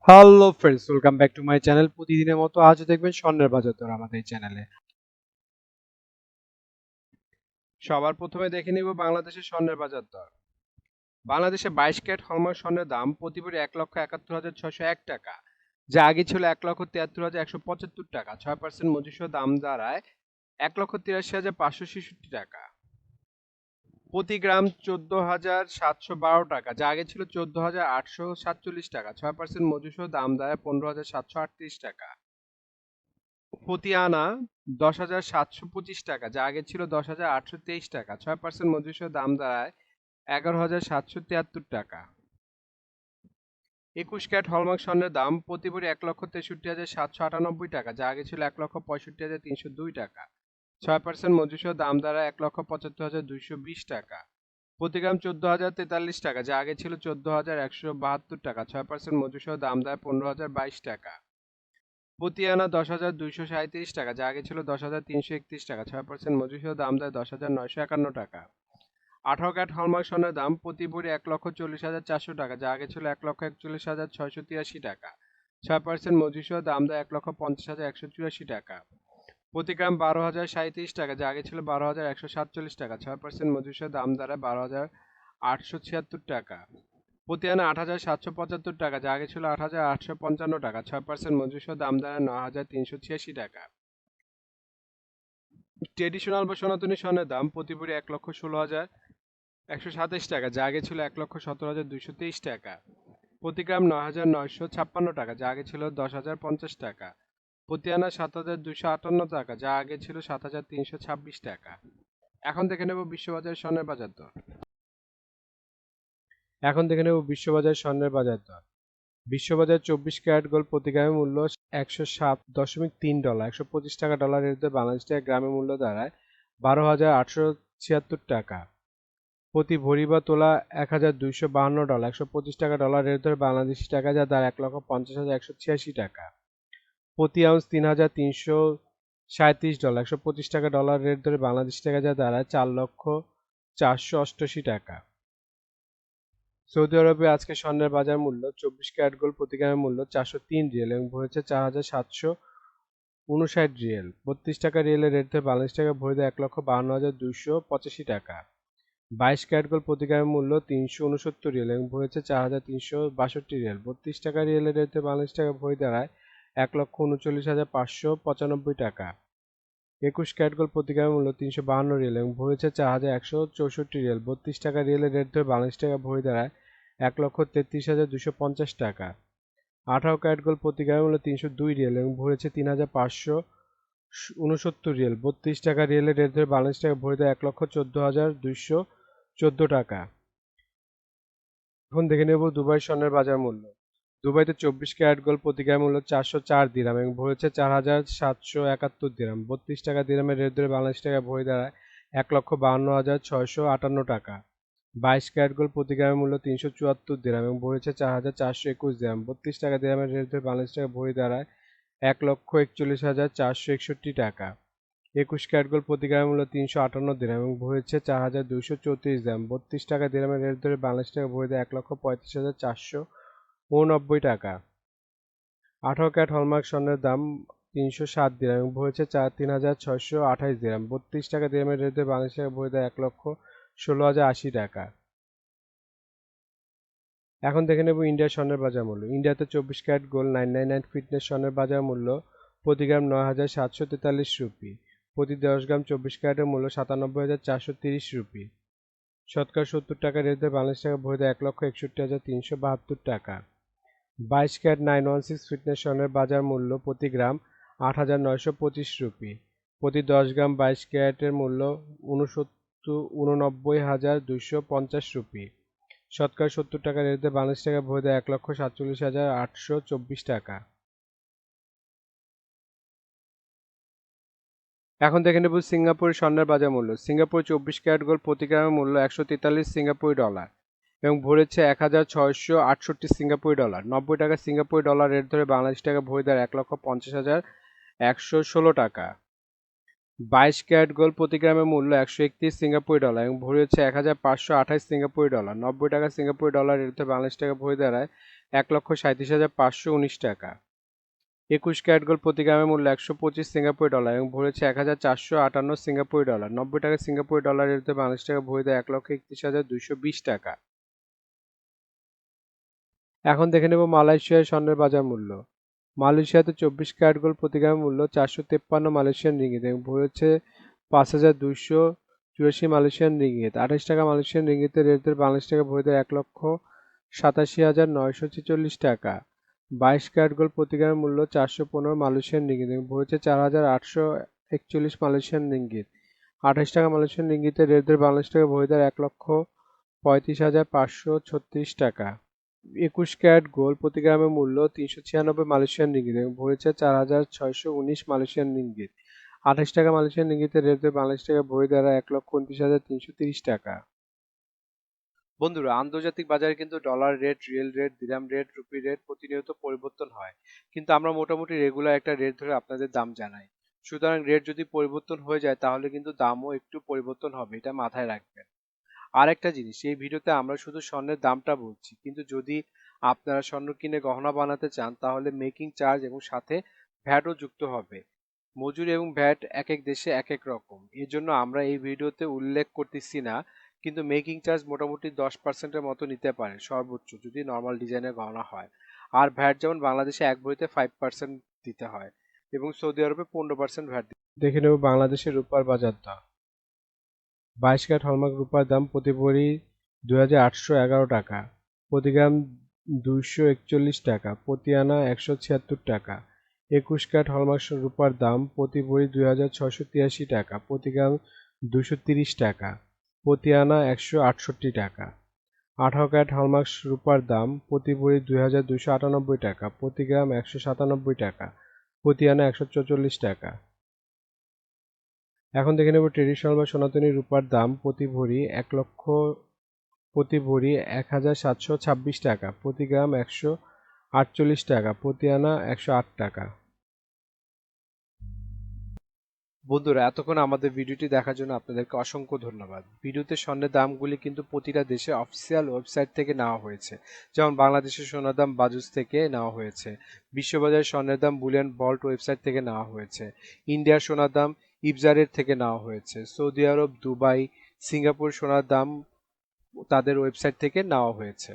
Hello friends, welcome back to my channel. প্রতিদিনের মতো আজও দেখবেন স্বর্ণের বাজার দর আমাদের এই চ্যানেলে। সবার প্রথমে দেখে নিব বাংলাদেশের স্বর্ণের বাজার দর। বাংলাদেশে 22 ক্যারেট হলমার্ক স্বর্ণের দাম প্রতি ভরি 1,71,601 টাকা, যা আগে ছিল 1,73,175 টাকা। 6% মজুরিসহ দাম দাঁড়ায় 1,83,566 টাকা। প্রতি গ্রাম 14,712 টাকা, যা আগে ছিল 14,847 টাকা। 6% মজুরিসহ দাম দাঁড়ায় 15,738 টাকা। প্রতি আনা 10,725 টাকা, যা আগে ছিল 10,823 টাকা। 6% মজুরিসহ দাম দাঁড়ায় 11,773 টাকা। 21 ক্যারেট হলমার্ক স্বর্ণের দাম প্রতি ভরি 1,63,798 টাকা, যা আগে ছিল 1,65,302 টাকা। 6% মজুরিসহ দাম দাঁড়ায় 1,75,220 টাকা। প্রতি গ্রাম 14,043 টাকা, যা আগে ছিল 14,172 টাকা। 6% মজুরিসহ দাম দাঁড়ায় 15,022 টাকা। প্রতি আনা 10,237 টাকা, যা আগে ছিল 10,331 টাকা। 6% মজুরিসহ দাম দেয় 10,951 টাকা। 18 ক্যারেট হলমার্ক স্বর্ণের দাম প্রতি ভরি 1,40,400 টাকা, যা আগে ছিল 1,41,683 টাকা। 6% মজুরিসহ দাম দেয় 1,50,184 টাকা। প্রতি গ্রাম 12,037 টাকা, যা আগে ছিল 12,147 টাকা। 6% মজুরিসহ দাম দাঁড়ায় 12,876 টাকা। প্রতি আনা 8,775 টাকা, যা আগে ছিল 8,855 টাকা। 6% মজুরিসহ দাম দাঁড়ায় 9,386 টাকা। ট্রেডিশনাল বা সনাতনী স্বর্ণের দাম প্রতি ভরি 1,16,127 টাকা, যা আগে ছিল 1,17,223 টাকা। প্রতি গ্রাম 9,956 টাকা, যা আগে ছিল 10,050 টাকা। প্রতি আনা 7,258 টাকা, যা আগে ছিল 7,326 টাকা। এখন দেখে নেব বিশ্ববাজার স্বর্ণের বাজার দর। বিশ্ববাজার স্বর্ণের বাজার দর। বিশ্ববাজার 24 ক্যারেট গোল্ড প্রতি গ্রামের মূল্য $107.3, 125 টাকা ডলারের দরে বাংলাদেশ টাকা গ্রামের মূল্য দাঁড়ায় 12,876 টাকা। প্রতি ভরি বা তোলা $1,252, 125 টাকা ডলারের দরে বাংলাদেশি টাকা, যা দাঁড়ায় 1,50,186 টাকা। প্রতি আউন্স $3,337, 125 টাকা ডলারের দরে বাংলাদেশি টাকা, যা দাঁড়ায় 4,488 টাকা। সৌদি আরবে আজকে স্বর্ণের বাজার মূল্য 24 ক্যারেট গোল্ড প্রতি গ্রামের মূল্য 403 রিয়াল এবং ভরেছে 4,759 রিয়াল। 32 টাকা রিয়ালের রেট ধরে বাংলাদেশ টাকা ভরে দেয় 1,52,285 টাকা। 22 ক্যারেট গোল্ড প্রতি গ্রামের মূল্য 369 রিয়াল এবং ভরেছে 4,362 রিয়াল। 32 টাকা রিয়ালের রেট ধরে বাংলাদেশ টাকা ভরে দাঁড়ায় 1,39,595 টাকা। 21 ক্যারেট গোল্ড প্রতি গ্রামের মূল্য 352 রিয়াল এবং ভরেছে 4,164 রিয়াল। 32 টাকা রিয়ালের রেট ধরে বাংলাদেশ টাকা ভরে দাঁড়ায় 1,33,250 টাকা। 18 ক্যারেট গোল্ড প্রতি গ্রামের মূল্য 302 রিয়াল এবং ভরেছে 3,569 রিয়াল। 32 টাকা রিয়ালের রেট ধরে বাংলাদেশ টাকা ভরে দেয় 1,14,214 টাকা। এখন দেখে নেব দুবাই স্বর্ণের বাজার মূল্য। দুবাইতে 24 ক্যারেট গোল্ড প্রতি গ্রাম মূল্য 404 দিরহাম এবং ভরেছে 4,771 দিরহাম। 32 টাকা দিরহামের রেট ধরে বাংলাদেশ টাকা ভরে দাঁড়ায় 1,52,658 টাকা। 22 ক্যারেট গোল্ড প্রতি গ্রামের মূল্য 374 দিরহাম এবং ভরেছে 4,421 দিরহাম। 32 টাকা দিরহামের রেট ধরে বাংলাদেশ টাকা ভরে দাঁড়ায় 1,41,461 টাকা। 21 ক্যারেট গোল্ড প্রতি গ্রামের মূল্য 358 দিরহাম এবং ভরেছে 4,234 দিরহাম। 32 টাকা দিরহামের রেট ধরে বাংলাদেশ টাকা ভরে দেয় 1,35,489 টাকা। 18 ক্যারেট হলমার্ক স্বর্ণের দাম 307 দিরহাম এবং ভরেছে 3,628 দিরহাম। 32 টাকা দিরহামের রেট ধরে বাংলাদেশ টাকা ভরে দেয় 1,16,080 টাকা। এখন দেখে নেব ইন্ডিয়ার স্বর্ণের বাজার মূল্য। ইন্ডিয়াতে 24 ক্যারেট গোল্ড 999 ফিটনেস স্বর্ণের বাজার মূল্য প্রতি গ্রাম 9,743 রুপি। প্রতি 10 গ্রাম 24 ক্যারেটের মূল্য 97,430 রুপি। শতকরা 70 টাকা রেট ধরে বাংলাদেশ টাকা ভরে দেয় 1,61,372 টাকা। 22 ক্যারেট 916 ফিটনেস স্বর্ণের বাজার মূল্য প্রতি গ্রাম 8,925 রুপি। প্রতি 10 গ্রাম 22 ক্যারেটের মূল্য 89,250 রুপি। শতকরা 70 টাকা রেট ধরে বাংলাদেশ টাকা ভরে দেয় 1,47,824 টাকা। এখন দেখে নেব সিঙ্গাপুর স্বর্ণের বাজার মূল্য। সিঙ্গাপুর 24 ক্যারেট গোল্ড প্রতি গ্রামের মূল্য 143 সিঙ্গাপুরি ডলার এবং ভরেছে 1,668 সিঙ্গাপুরি ডলার। 90 টাকা সিঙ্গাপুরি ডলার রেট ধরে বাংলাদেশ টাকা ভরে দেয় 1,50,116 টাকা। 22 ক্যারেট গোল্ড প্রতি গ্রামের মূল্য 131 সিঙ্গাপুরি ডলার এবং ভরি হচ্ছে 1528 সিঙ্গাপুরি ডলার। 90 টাকা সিঙ্গাপুরি ডলার এর বাংলাদেশ টাকা ভরি দাঁড়ায় 1,37,519 টাকা। 21 ক্যারেট গোল্ড প্রতি গ্রামের মূল্য 125 সিঙ্গাপুরি ডলার এবং ভরি হচ্ছে 1458 সিঙ্গাপুরি ডলার। 90 টাকা সিঙ্গাপুরি ডলার এর বাংলাদেশ টাকা ভরি দেয় 1,31,220 টাকা। এখন দেখে নেব মালয়েশিয়ার স্বর্ণের বাজার মূল্য। মালয়েশিয়াতে 24 ক্যারেট গোল্ড প্রতি গ্রামের মূল্য 453 মালয়েশিয়ান রিঙ্গিত এবং ভরি হচ্ছে 5,284 মালয়েশিয়ান রিঙ্গিত। 28 টাকা মালয়েশিয়ান রিঙ্গিতের রেটের বাংলাদেশ টাকা ভরি দেয় 1,87,946 টাকা। 22 ক্যারেট গোল্ড প্রতি গ্রামের মূল্য 415 মালয়েশিয়ান রিঙ্গিত এবং ভরি হচ্ছে 4,841 মালয়েশিয়ান রিঙ্গিত। 28 টাকা মালয়েশিয়ান রিঙ্গিতের রেটের বাংলাদেশ টাকা ভরি দেয় 1,35,536 টাকা। 21 ক্যারেট গোল্ড প্রতি গ্রামের মূল্য 396 মালয়েশিয়ান রিঙ্গিত এবং ভরি হচ্ছে 4,619 মালয়েশিয়ান রিঙ্গিত। 28 টাকা মালয়েশিয়ান রিঙ্গিতের রেটে বাংলাদেশ টাকা ভরি দ্বারা 1,29,330 টাকা। বন্ধুরা, আন্তর্জাতিক বাজারে কিন্তু ডলার রেট, রিয়েল রেট, দিরহাম রেট, রুপি রেট প্রতিনিয়ত পরিবর্তন হয়, কিন্তু আমরা মোটামুটি রেগুলার একটা রেট ধরে আপনাদের দাম জানাই। সুতরাং রেট যদি পরিবর্তন হয়ে যায় তাহলে কিন্তু দামও একটু পরিবর্তন হবে, এটা মাথায় রাখবেন। আরেকটা জিনিস, এই ভিডিওতে আমরা শুধু স্বর্ণের দামটা বলছি, কিন্তু যদি আপনারা স্বর্ণ কিনে গহনা বানাতে চান তাহলে মেকিং চার্জ এবং সাথে ভ্যাটও যুক্ত হবে। মজুরি এবং ভ্যাট এক এক দেশে এক এক রকম, এর জন্য আমরা এই ভিডিওতে উল্লেখ করতেছি না, কিন্তু মেকিং চার্জ মোটামুটি 10%-এর মতো নিতে পারে সর্বোচ্চ, যদি নর্মাল ডিজাইনের গহনা হয়। আর ভ্যাট যেমন বাংলাদেশে এক ভরিতে 5% দিতে হয় এবং সৌদি আরবে 15% ভ্যাট। দেখে নেব বাংলাদেশের রূপার বাজার দর। 22 ক্যারেট হলমার্ক রূপার দাম প্রতি ভরি 2,811 টাকা, প্রতি গ্রাম 241 টাকা, প্রতি আনা 176 টাকা। 21 ক্যারেট হলমার্ক রূপার দাম প্রতি ভরি 2,683 টাকা, প্রতি গ্রাম 230 টাকা, প্রতি আনা 168 টাকা। 18 ক্যারেট হলমার্ক রূপার দাম প্রতি ভরি 2,298 টাকা, প্রতি গ্রাম 197 টাকা, প্রতি আনা 144 টাকা। এখন দেখে নেব ট্রেডিশনাল বা সনাতনী রূপার দাম প্রতি ভরি 1,726 টাকা, প্রতি গ্রাম 148 টাকা, প্রতি আনা 108 টাকা। বন্ধুরা, এতক্ষণ আমাদের ভিডিওটি দেখার জন্য আপনাদেরকে অসংখ্য ধন্যবাদ। ভিডিওতে স্বর্ণের দামগুলি কিন্তু প্রতিটা দেশে অফিসিয়াল ওয়েবসাইট থেকে নেওয়া হয়েছে, যেমন বাংলাদেশের সোনার দাম বাজুস থেকে নেওয়া হয়েছে, বিশ্ববাজারের স্বর্ণের দাম বুলিয়ান ভল্ট ওয়েবসাইট থেকে নেওয়া হয়েছে, ইন্ডিয়ার সোনার দাম ইবজারের থেকে নেওয়া হয়েছে, সৌদি আরব, দুবাই, সিঙ্গাপুর সোনার দাম তাদের ওয়েবসাইট থেকে নেওয়া হয়েছে।